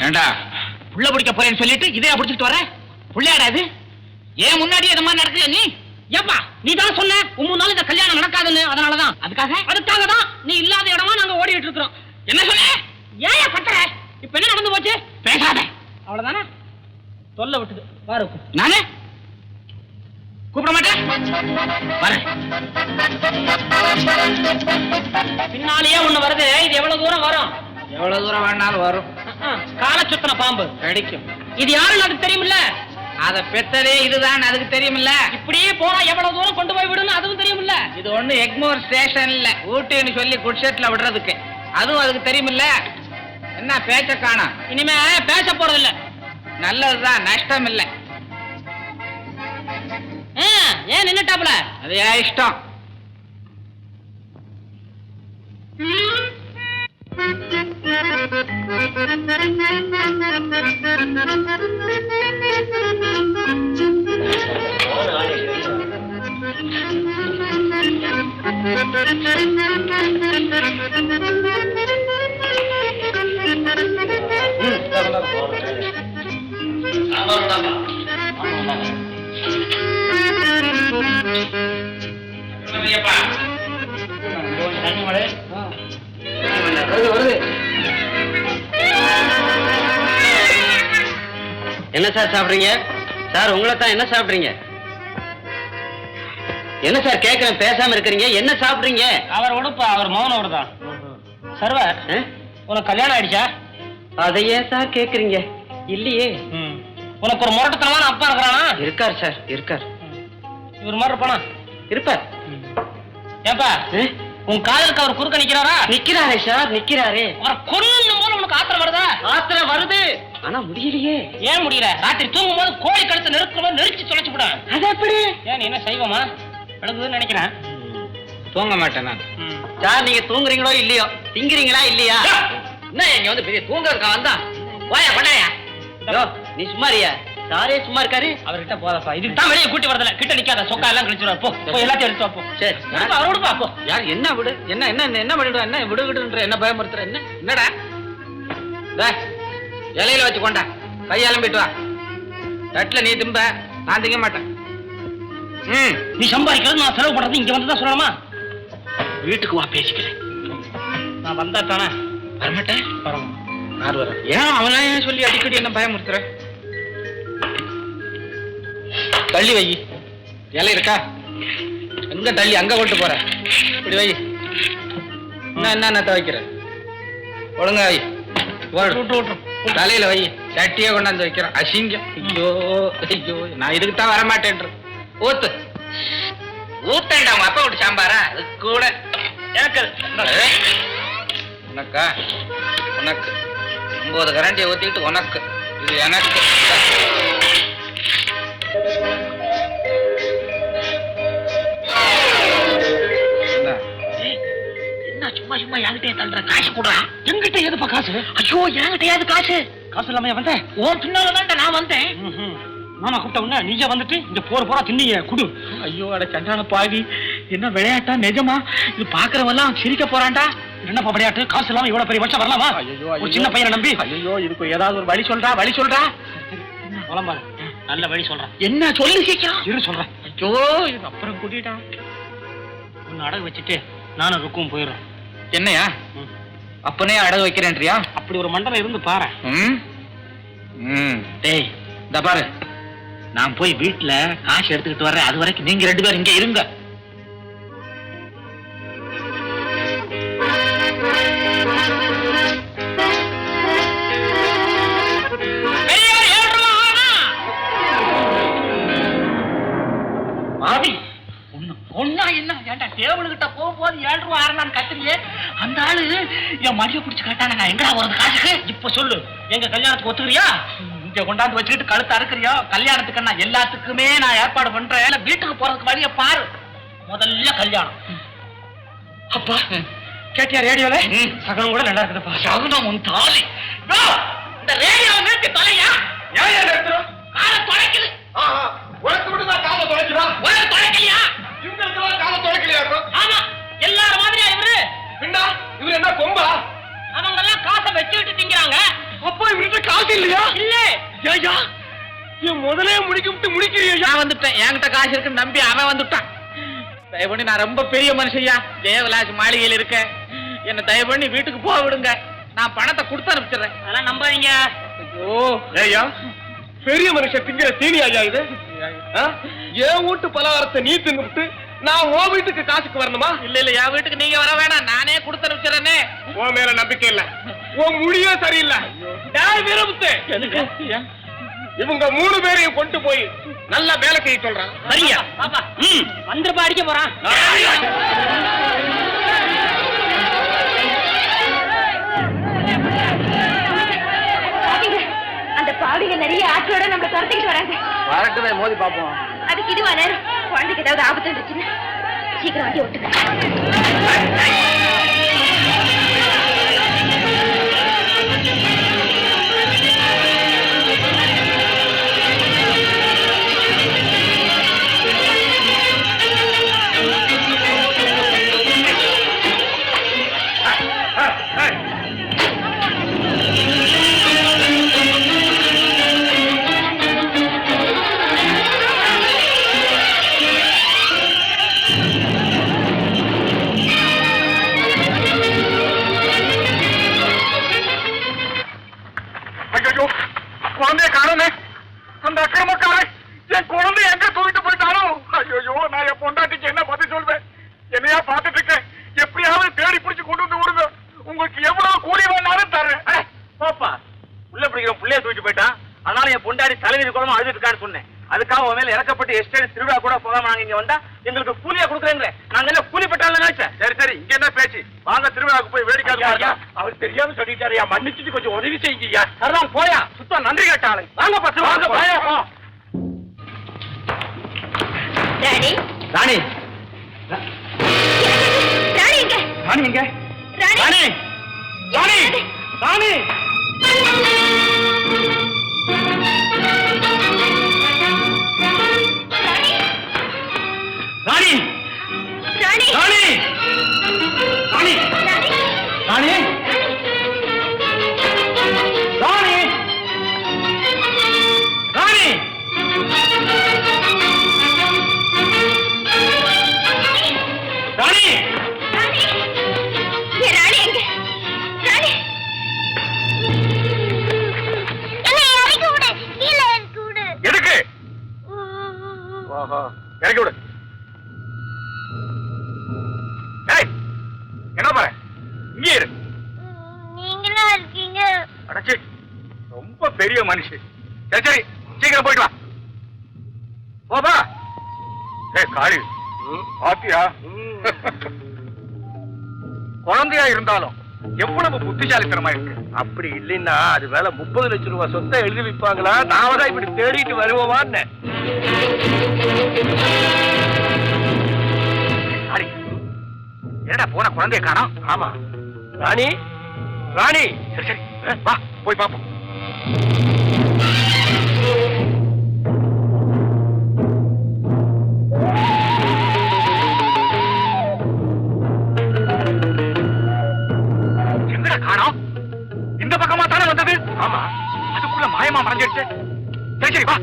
ஏண்டா புள்ள பிடிக்க போறேன்னு சொல்லிட்டு இதே பிடிச்சிட்டு வர புள்ளையாடாது ஏன் முன்னாடி இது மாதிரி நடக்குது நீ ஏப்பா நீ தான் சொன்ன 3 நாள் இந்த கல்யாணம் நடக்காதுன்னு அதனாலதான் அதுக்காக தான் நீ இல்லாத இடமா நாங்க ஓடிட்டு இருக்கிறோம் என்ன சொன்ன ஏன் பண்ற இப்ப என்ன நடந்து போச்சு பேசாத அவ்வளவுதானே சொல்ல விட்டுது பாரு நானே கூப்பிட மாட்டேன் வரேன் பின்னாலேயே ஒண்ணு வருது இது எவ்வளவு தூரம் வரும் எவ்வளவு தூரம் வேணாலும் வரும் கால சுத்தன பாம்பு கிடைக்கும் இது யாருன்னு அதுக்கு தெரியுமில்ல அத பெத்ததே இதுதான் அதுக்கு தெரியுமில்ல இப்படியே போனா எவ்வளவு தூரம் கொண்டு போய் விடுன்னு அதுவும் தெரியுமில்ல இது ஒண்ணு எக்மோர் ஸ்டேஷன் இல்ல ஊட்டின்னு சொல்லி குட்ஷெட்ல விடுறதுக்கு அதுவும் அதுக்கு தெரியுமில்ல என்ன பேச்ச காணோம் இனிமே பேச போறது இல்ல நல்லதுதான் நஷ்டம் இல்ல ஏன் நின்னுட்டாப்ல அது ஏன் இஷ்டம் என்ன சார் சாப்பிடுறீங்க? சார் உங்களை தான் என்ன சாப்பிடுறீங்க? என்ன சார் கேட்கிறேன், பேசாம இருக்கிறீங்க, என்ன சாப்பிடுறீங்க? அவர் உடுப்பா, அவர் மௌனோடு தான். சர்வர், உனக்கு கல்யாணம் ஆயிடுச்சா? அதையே சார் கேக்குறீங்க? இல்லையே. உனக்கு ஒரு முரட்டத்தனமான அப்பா இருக்கிறானா? இருக்கார் சார், இருக்கார். இவர் மாதிரி இருப்பானா? இருப்பார். ஏப்பா உன் காதலுக்கு அவர் குறுக்க நிக்கிறாரா? நிக்கிறாரே சார், நிக்கிறாரே. அவர் கொல்லும் போது உனக்கு ஆத்திரம் வருதா? ஆத்திரம் வருது, ஆனா முடியலையே. ஏன் முடியல? ராத்திரி தூங்கும் போது கோழி கழுத்து நெருக்கமா நெரிச்சு தொலைச்சு விட. அது எப்படி? ஏன் நீ என்ன செய்வமா நடக்குதுன்னு நினைக்கிறேன். தூங்க மாட்டேன் நான். சார் நீங்க தூங்குறீங்களோ இல்லையோ, திங்குறீங்களா இல்லையா? என்ன இங்க வந்து பெரிய தூங்கறதுக்கா வந்தா? வாயா பண்ணாயா? நீ சும்மாரியா? சாரே சும்மா இருக்காரு. அவர்கிட்ட போதப்பா, இதுக்கு தான் வெளியே கூட்டி வரதுல. கிட்ட நிக்காத, சொக்கா எல்லாம் கழிச்சுடுவா. போ எல்லாத்தையும் எடுத்து போ. சரி அவரோட பாப்போ. யார் என்ன விடு, என்ன என்ன என்ன பண்ணிடுவா, என்ன விடு விடுன்ற, என்ன பயமுறுத்துற, என்ன என்னடா இலையில வச்சு கொண்டா, கையாலம்பிட்டு வா. தட்டுல நீ திம்ப, நான் திங்க மாட்டேன். நீ சம்பாதிக்கிறது நான் செலவு பண்றது இங்க வந்துதான் சொல்லணுமா? வீட்டுக்கு வா, பேசிக்கிறேன். நான் வந்தா தானே வரமாட்டேன். யார் வர? ஏன் அவனா ஏன் சொல்லி அடிக்கடி என்ன பயமுறுத்துற? தள்ளி வை. இலை இருக்கா? எங்க தள்ளி அங்க கொண்டு போற? இப்படி வை. என்ன வைக்கிற? ஒழுங்கா வை. தலையில வை. சட்டியே கொண்டாந்து வைக்கிறேன். அசிங்கம். ஐயோ ஐயோ, நான் இதுக்கு தான் வரமாட்டேன்ற. ஊத்து ஊத்தேன்டா. உங்க அப்பா விட்டு சாம்பாரா? அது கூட உனக்கா? உனக்கு 9 கரண்டியை ஊத்திட்டு உனக்கு, இது எனக்கு. என்ன சும்மா சும்மா என்கிட்டயே தள்ளுற? காசு கொடுறா. என்கிட்ட எதுப்பா காசு? ஐயோ என்கிட்டயாவது காசு? காசு இல்லாம வந்தேன். உன் பின்னாலதான் நான் வந்தேன். மாமா கூப்பிட்ட உடனே நீங்க வந்துட்டு இந்த போற தின்னீங்க குடு. ஐயோ அட சண்டான பாவி, என்ன விளையாட்டா நிஜமா? இது பாக்குறவெல்லாம் சிரிக்க போறான்டா. என்னப்பா விளையாட்டு? காசு இல்லாம இவ்வளவு பெரிய வருஷம் வரலாமா? ஒரு சின்ன பையனை நம்பி. ஐயோ இதுக்கு ஏதாவது ஒரு வழி சொல்றா, வழி சொல்றா. நல்ல வழி சொல்றேன். என்ன சொல்லி சீக்கிரம் இரு சொல்றேன். ஐயோ இது அப்புறம் கூட்டிட்டான். ஒன்னு அடகு வச்சுட்டு நானும் ருக்கும் போயிடுறேன். என்னையா அப்பனே அடகு வைக்கிறேன்றியா? அப்படி ஒரு மண்டலம் இருந்து பாரு. டேய் இந்த பாரு, நான் போய் வீட்டுல காசு எடுத்துக்கிட்டு வர்றேன். அது வரைக்கும் நீங்க 2 பேரும் இங்க இருங்க. ஒன்னா என்ன ஏன்டா டேபிள்கிட்ட போகும்போது 7 ரூபா 6 கத்துறியே? அந்த ஆளு என் மடியை பிடிச்சு கேட்டானே, நான் எங்கடா வருது காசுக்கு? இப்ப சொல்லு, எங்க கல்யாணத்துக்கு ஒத்துக்கிறியா? இங்க கொண்டாந்து வச்சுக்கிட்டு கழுத்து அறுக்கிறியா? கல்யாணத்துக்கு நான் எல்லாத்துக்குமே நான் ஏற்பாடு பண்றேன். வீட்டுக்கு போறதுக்கு வழிய பாரு. முதல்ல கல்யாணம். அப்பா கேட்டியா ரேடியோல? சகனம் கூட நல்லா இருக்குதுப்பா. சகனம் உன் தாலி. இந்த ரேடியோவை நிறுத்தி தொலையா? ஏன் நிறுத்துறோம்? காலை தொலைக்குது. உனக்கு மட்டும் தான் காலை தொலைக்கிறோம். உனக்கு தொலைக்கலையா? இவங்களுக்கு காலை தொலைக்கலையா? ஆமா, எல்லாரும் மாதிரியா இவரு? இவரு என்ன கொம்பா? அவங்க எல்லாம் காசை வச்சுக்கிட்டு திங்கிறாங்க. அப்போ இவருக்கு காசு இல்லையா? இல்ல. ஐயா, என் முதலே முடிக்கிறியா? நான் வந்துட்டேன். என்கிட்ட காசு இருக்குன்னு நம்பி அவன் வந்துட்டான். தயவு பண்ணி, நான் ரொம்ப பெரிய மனுஷையா, ஜெயவிலாஸ் மாளிகையில் இருக்கேன். என்ன தயவு பண்ணி வீட்டுக்கு போக விடுங்க. நான் பணத்தை கொடுத்து அனுப்பிச்சிடுறேன். அதெல்லாம் நம்பாதீங்க. ஐயோ ஐயா, பெரிய மனுஷன் திங்கிற தீனி ஐயா இது. என் வீட்டு பலகாரத்தை நீ தின்னுட்டு நான் உன் வீட்டுக்கு காசுக்கு வரணுமா? இல்ல இல்ல, என் வீட்டுக்கு நீங்க வர வேணாம், நானே கொடுத்து அனுப்பிச்சிடறேனே. உன் மேல நம்பிக்கை இல்ல, உன் முடியே சரியில்லை. வீரமுத்து, இவங்க 3 பேரையும் கொண்டு போய் நல்ல வேலை செய்ய சொல்றான். சரியா வந்துருப்பா, அடிக்க போறான். அந்த பாவிங்க நிறைய ஆற்றோட நம்ம துரத்திக்கிட்டு வராங்க. வரட்டுமே, மோதி பாப்போம். அதுக்கு இதுவா நேரம்? குழந்தைக்கு ஏதாவது ஆபத்து இருந்துச்சுன்னா சீக்கிரம் வண்டி ஓட்டுங்க. குழந்தைய காணமே, அந்த அக்கிரமக்காரை என் குழந்தை எங்க தூக்கிட்டு போயிட்டானோ? ஐயோ, நான் என் பொண்டாட்டிக்கு என்ன பதில் சொல்வேன்? என்னையா பார்த்துட்டு இருக்கேன், எப்படியாவது தேடி பிடிச்சு கொண்டு வந்து விடுங்க. உங்களுக்கு எவ்வளவு கூலி வேணாலும் தரேன். பாப்பா, உள்ள பிடிக்கிற புள்ளைய தூக்கிட்டு போயிட்டான். அதனால என் பொண்டாடி தலைவலி குளமா அழுதுட்டு இருக்கான்னு சொன்னேன். அதுக்காக உன் மேல இறக்கப்பட்டு எஸ்டேட் திருவிழா கூட போகாம நாங்க இங்க வந்தா எங்களுக்கு கூலியா கொடுக்குறீங்களே. நாங்க எல்லாம் கூலி பட்டாலும் நினைச்சேன். சரி, இங்க என்ன பேச்சு? வாங்க திருவிழாவுக்கு போய் வேடிக்கை. அவர் தெரியாம சொல்லிட்டாரியா, மன்னிச்சுட்டு கொஞ்சம் உதவி செய்யுங்கய்யா. சரிதான், போயா. சுத்தம் நன்றி கேட்டாளே. வாங்க பத்து வாங்க போயா. ராணி, ராணி, ராணி எங்க? ராணி எங்க? ராணி, ராணி, ராணி, ராணி. ராணி, ராணி, ராணி, ராணி, ராணி, ராணி, ராணி. ராணி, என் ராணி எங்க? ராணி, இறக்கி விடு, கீழே இறக்கி விடு. எதுக்கு? இறக்கி விடு. என்ன பாரு, இங்கே இரு. நீங்களா இருக்கீங்க? அடச்சி, ரொம்ப பெரிய மனுஷன். சரி, சீக்கிரம் போயிட்டு வா. போபா. காளி, பாத்தியா? குழந்தையா இருந்தாலும் எவ்வளவு புத்திசாலித்தனமா இருக்கு. அப்படி இல்லைன்னா அது வேலை 30 லட்சம் ரூபாய் சொத்தை எழுதி வைப்பாங்களா? நாம தான் இப்படி தேடிட்டு வருவோமான்னு. என்னடா போன குழந்தைய காணோம்? ஆமா, ராணி, ராணி. சரி, வா போய் பாப்போம். எங்கடா காணோம்? இந்த பக்கமா தானே வந்தது? ஆமா, அதுக்குள்ள மாயமா மறைஞ்சிடுச்சு. சரி, வா.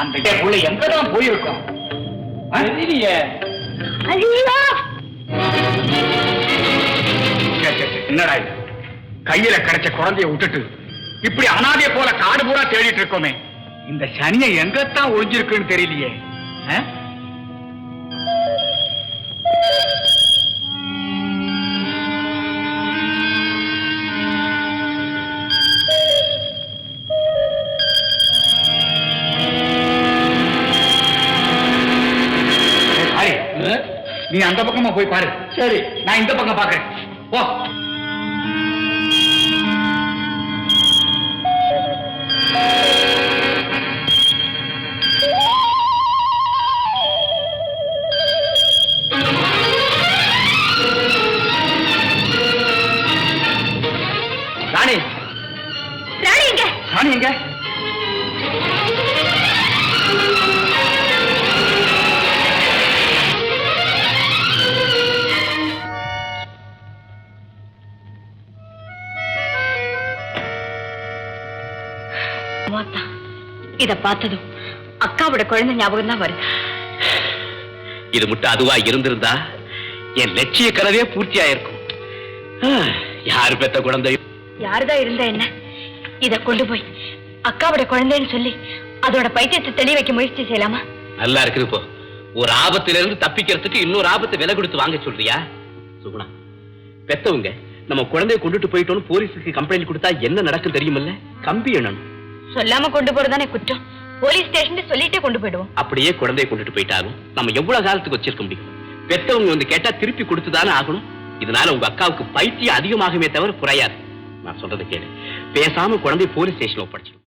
அந்த புள்ள எங்கதான் போயிருக்கோம்? என்னடா இது? கையில கிடைச்ச குழந்தைய விட்டுட்டு இப்படி அனாதைய போல காடு பூரா தேடிட்டு இருக்கோமே. இந்த சனியை எங்கத்தான் ஒளிஞ்சிருக்குன்னு தெரியலையே. நீ அந்த பக்கமா போய் பாரு. சரி, நான் இந்த பக்கம் பாக்குறேன். போ. ராணி, ராணி எங்க? ராணி எங்க? இத பார்த்ததும் அக்காவோட குழந்தை ஞாபகம் தான் வருது. இது மட்டும் அதுவா இருந்திருந்தா என் லட்சிய கனவே பூர்த்தி ஆயிருக்கும். யாரு பெத்த குழந்தை? யாருதான் இருந்தா என்ன? இத கொண்டு போய் அக்காவோட குழந்தைன்னு சொல்லி அதோட பைத்தியத்தை தெளி வைக்க முயற்சி செய்யலாமா? நல்லா இருக்குது. இப்போ ஒரு ஆபத்துல இருந்து தப்பிக்கிறதுக்கு இன்னொரு ஆபத்தை விலை கொடுத்து வாங்க சொல்றியா? சுகுணா, பெத்தவங்க நம்ம குழந்தைய கொண்டுட்டு போயிட்டோம்னு போலீஸுக்கு கம்ப்ளைண்ட் கொடுத்தா என்ன நடக்கும் தெரியுமில்ல? கம்பி எண்ணணும். சொல்லாம கொண்டு போறதானே குற்றம். போலீஸ் ஸ்டேஷன் சொல்லிட்டே கொண்டு போயிடுவோம். அப்படியே குழந்தைய கொண்டுட்டு போயிட்டாலும் நம்ம எவ்வளவு காலத்துக்கு வச்சிருக்க முடியும்? பெத்தவங்க வந்து கேட்டா திருப்பி கொடுத்துதானே ஆகணும். இதனால உங்க அக்காவுக்கு பைத்தியம் அதிகமாகவே தவிர குறையாது. நான் சொல்றது கேளு. பேசாம குழந்தைய போலீஸ் ஸ்டேஷன்ல ஒப்படைச்சிடும்.